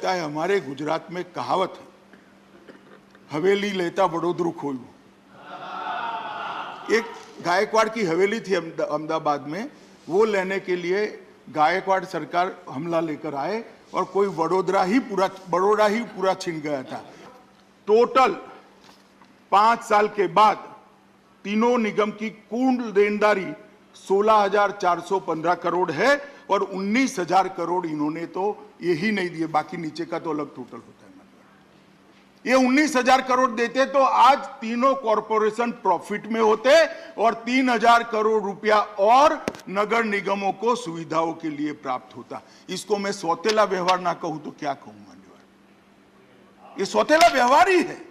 लगता है हमारे गुजरात में कहावत है, हवेली लेता वडोदरू खोलू। एक गायकवाड़ की हवेली थी अहमदाबाद में, वो लेने के लिए गायकवाड़ सरकार हमला लेकर आए और कोई बड़ोड़ा ही पूरा छिन गया था। टोटल 5 साल के बाद तीनों निगम की कुल देनदारी 16,415 करोड़ है और 19,000 करोड़ इन्होंने तो यही नहीं दिए, बाकी नीचे का तो अलग टोटल होता है। ये 19,000 करोड़ देते तो आज तीनों कॉरपोरेशन प्रॉफिट में होते और 3,000 करोड़ रुपया और नगर निगमों को सुविधाओं के लिए प्राप्त होता। इसको मैं सौतेला व्यवहार ना कहूं तो क्या कहूं मान्यवर, ये सौतेला व्यवहार ही है।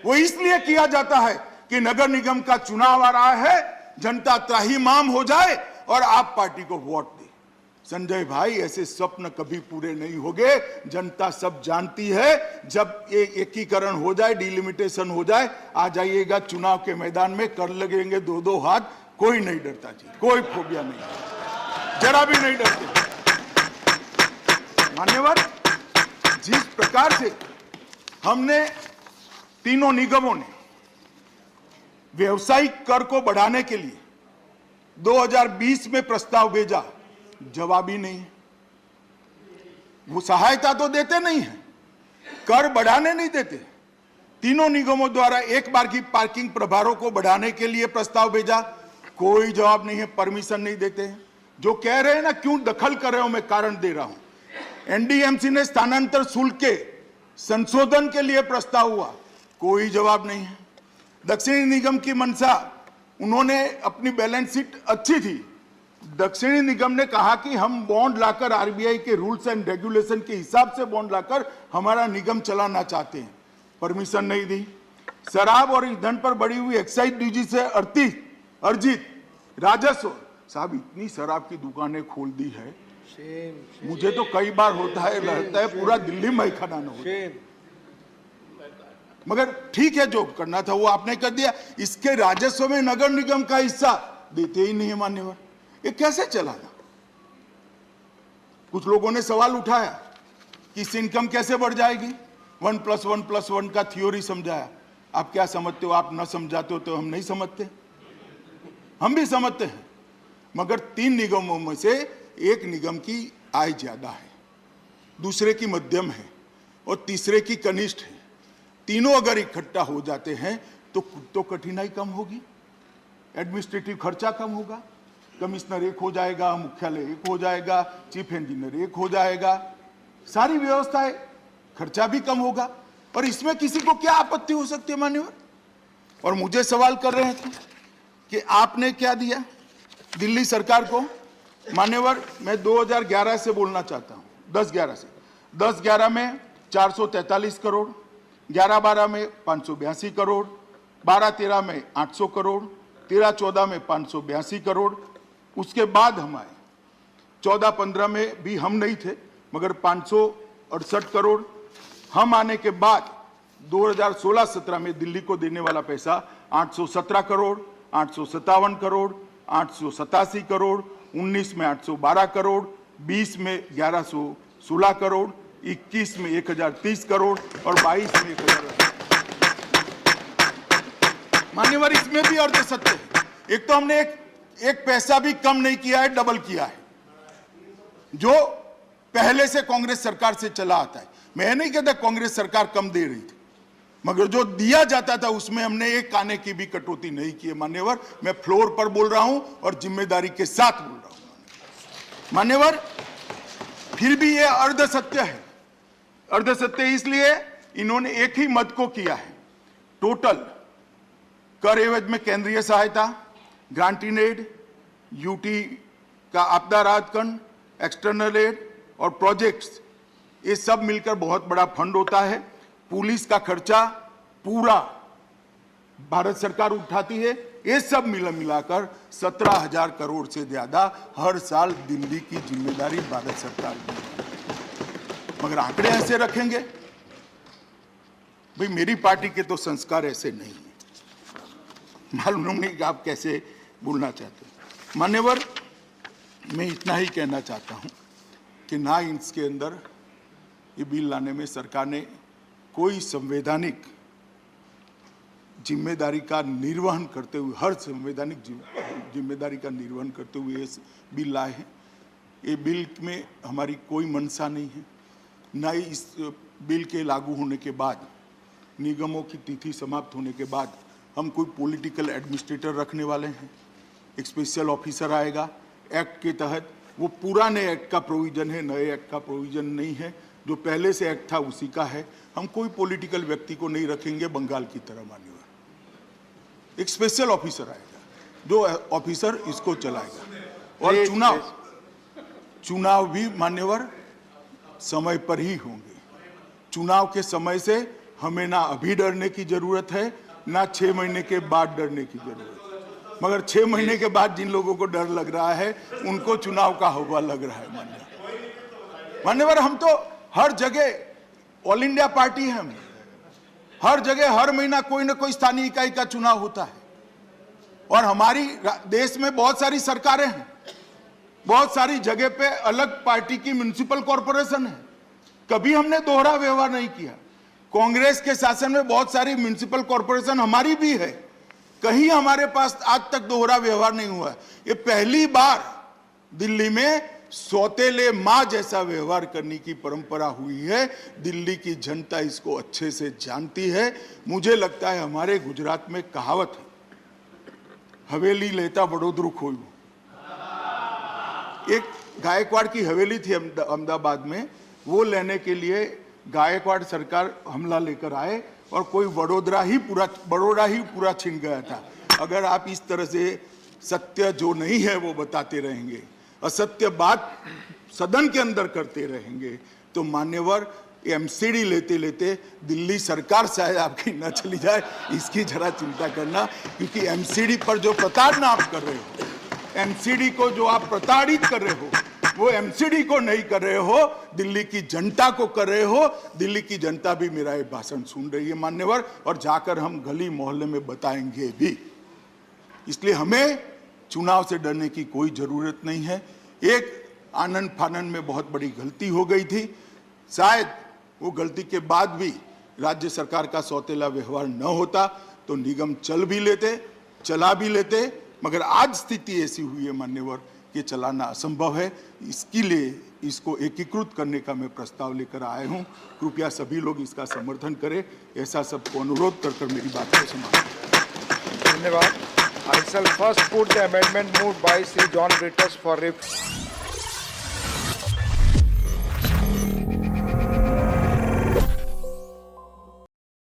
वो इसलिए किया जाता है कि नगर निगम का चुनाव आ रहा है, जनता त्राहिमाम हो जाए और आप पार्टी को वोट दे। संजय भाई, ऐसे स्वप्न कभी पूरे नहीं होंगे। जनता सब जानती है, जब ये एकीकरण हो जाए, डिलिमिटेशन हो जाए, आ जाइएगा चुनाव के मैदान में, कर लगेंगे 2-2 हाथ। कोई नहीं डरता जी, कोई फोबिया नहीं, जरा भी नहीं डरते मान्यवर। जिस प्रकार से हमने तीनों निगमों ने व्यवसायिक कर को बढ़ाने के लिए 2020 में प्रस्ताव भेजा, जवाब ही नहीं। वो सहायता तो देते नहीं है, कर बढ़ाने नहीं देते। तीनों निगमों द्वारा एक बार की पार्किंग प्रभारों को बढ़ाने के लिए प्रस्ताव भेजा, कोई जवाब नहीं है, परमिशन नहीं देते हैं। जो कह रहे हैं ना, क्यों दखल कर रहे हो, मैं कारण दे रहा हूं। एनडीएमसी ने स्थानांतर शुल्क के संशोधन के लिए प्रस्ताव हुआ, कोई जवाब नहीं है। दक्षिणी निगम की मंशा, उन्होंने अपनी बैलेंस शीट अच्छी थी, दक्षिणी निगम ने कहा कि हम बॉन्ड लाकर आरबीआई के रूल्स एंड रेगुलेशन के हिसाब से बॉन्ड लाकर हमारा निगम चलाना चाहते हैं, परमिशन नहीं दी। शराब और ईंधन पर बढ़ी हुई एक्साइज ड्यूटी से अर्जित राजस्व, साहब इतनी शराब की दुकानें खोल दी है, मुझे तो कई बार होता है, लगता है पूरा दिल्ली मैखाना न हो। मगर ठीक है, जो करना था वो आपने कर दिया। इसके राजस्व में नगर निगम का हिस्सा देते ही नहीं है मान्यवर, ये कैसे चलाना। कुछ लोगों ने सवाल उठाया कि इस इनकम कैसे बढ़ जाएगी, 1+1+1 का थ्योरी समझाया। आप क्या समझते हो, आप न समझाते हो तो हम नहीं समझते, हम भी समझते हैं। मगर 3 निगमों में से एक निगम की आय ज्यादा है, दूसरे की मध्यम है और तीसरे की कनिष्ठ है। तीनों अगर इकट्ठा हो जाते हैं तो कठिनाई कम होगी, एडमिनिस्ट्रेटिव खर्चा कम होगा, कमिश्नर एक हो जाएगा, मुख्यालय एक हो जाएगा, चीफ इंजीनियर एक हो जाएगा, सारी व्यवस्थाएं, खर्चा भी कम होगा। और इसमें किसी को क्या आपत्ति हो सकती है मान्यवर। और मुझे सवाल कर रहे थे कि आपने क्या दिया दिल्ली सरकार को। मान्यवर, मैं 2011 से बोलना चाहता हूं, 10-11 से। 10-11 में 443 करोड़, 11-12 में 582 करोड़, 12-13 में 800 करोड़, 13-14 में 582 करोड़। उसके बाद हम आए 14-15 में भी हम नहीं थे, मगर 568 करोड़। हम आने के बाद 2016-17 में दिल्ली को देने वाला पैसा 817 करोड़, 857 करोड़, 887 करोड़, 19 में 812 करोड़, 20 में 1116 करोड़, 21 में 1030 करोड़ और 22 में 1000। मान्यवर, इसमें भी अर्ध सत्य है। एक तो हमने एक पैसा भी कम नहीं किया है, डबल किया है, जो पहले से कांग्रेस सरकार से चला आता है। मैं नहीं कहता कांग्रेस सरकार कम दे रही थी, मगर जो दिया जाता था उसमें हमने एक आने की भी कटौती नहीं की है मान्यवर। मैं फ्लोर पर बोल रहा हूं और जिम्मेदारी के साथ बोल रहा हूं मान्यवर। फिर भी यह अर्ध सत्य है। अर्ध सत्य इसलिए इन्होंने एक ही मद को किया है। टोटल कर एवज में केंद्रीय सहायता, ग्रांट इन एड, यूटी का आपदा राहत फंड, एक्सटर्नल एड और प्रोजेक्ट्स, ये सब मिलकर बहुत बड़ा फंड होता है। पुलिस का खर्चा पूरा भारत सरकार उठाती है। ये सब मिलाकर 17,000 करोड़ से ज्यादा हर साल दिल्ली की जिम्मेदारी भारत सरकार की। मगर आंकड़े ऐसे रखेंगे भाई, मेरी पार्टी के तो संस्कार ऐसे नहीं है, मालूम नहीं कि आप कैसे बोलना चाहते हैं मान्यवर। मैं इतना ही कहना चाहता हूं कि ना इसके अंदर ये बिल लाने में सरकार ने कोई संवैधानिक जिम्मेदारी का निर्वहन करते हुए, हर संवैधानिक जिम्मेदारी का निर्वहन करते हुए ये बिल लाए हैं। ये बिल में हमारी कोई मंशा नहीं है, न ही इस बिल के लागू होने के बाद, निगमों की तिथि समाप्त होने के बाद हम कोई पॉलिटिकल एडमिनिस्ट्रेटर रखने वाले हैं। एक स्पेशल ऑफिसर आएगा एक्ट के तहत, वो पुराने एक्ट का प्रोविजन है, नए एक्ट का प्रोविजन नहीं है। जो पहले से एक्ट था उसी का है। हम कोई पॉलिटिकल व्यक्ति को नहीं रखेंगे बंगाल की तरह मान्यवर। एक स्पेशल ऑफिसर आएगा जो ऑफिसर इसको चलाएगा। और चुनाव भी मान्यवर समय पर ही होंगे। चुनाव के समय से हमें ना अभी डरने की जरूरत है, ना 6 महीने के बाद डरने की जरूरत है। मगर 6 महीने के बाद जिन लोगों को डर लग रहा है उनको चुनाव का हवा लग रहा है। मान्यवर हम तो हर जगह ऑल इंडिया पार्टी है, हम हर जगह हर महीना कोई ना कोई स्थानीय इकाई का चुनाव होता है। और हमारी देश में बहुत सारी सरकारें हैं, बहुत सारी जगह पे अलग पार्टी की म्युनिसिपल कॉरपोरेशन है। कभी हमने दोहरा व्यवहार नहीं किया। कांग्रेस के शासन में बहुत सारी म्युनिसिपल कॉरपोरेशन हमारी भी है, कहीं हमारे पास आज तक दोहरा व्यवहार नहीं हुआ। ये पहली बार दिल्ली में सौतेले मां जैसा व्यवहार करने की परंपरा हुई है। दिल्ली की जनता इसको अच्छे से जानती है। मुझे लगता है हमारे गुजरात में कहावत है, हवेली लेता बड़ोदरू खोयूं। एक गायकवाड़ की हवेली थी अहमदाबाद में, वो लेने के लिए गायकवाड़ सरकार हमला लेकर आए और कोई बड़ोदरा ही पूरा छिन गया था। अगर आप इस तरह से सत्य जो नहीं है वो बताते रहेंगे, असत्य बात सदन के अंदर करते रहेंगे, तो मान्यवर एमसीडी लेते लेते दिल्ली सरकार शायद आपकी न चली जाए, इसकी जरा चिंता करना। क्योंकि एमसीडी पर जो प्रताड़ना आप कर रहे हो, एमसीडी को जो आप प्रताड़ित कर रहे हो, वो एमसीडी को नहीं कर रहे हो, दिल्ली की जनता को कर रहे हो। दिल्ली की जनता भी मेरा ये भाषण सुन रही है मान्यवर, और जाकर हम गली मोहल्ले में बताएंगे भी। इसलिए हमें चुनाव से डरने की कोई जरूरत नहीं है। एक आनंद फानंद में बहुत बड़ी गलती हो गई थी, शायद वो गलती के बाद भी राज्य सरकार का सौतेला व्यवहार न होता तो निगम चला भी लेते। मगर आज स्थिति ऐसी हुई है मान्यवर कि चलाना असंभव है। इसके लिए इसको एकीकृत करने का मैं प्रस्ताव लेकर आया हूं। कृपया सभी लोग इसका समर्थन करें, ऐसा सबको अनुरोध कर मेरी बात को समाप्त। धन्यवाद। I shall first put the amendment moved by Sri John Britus for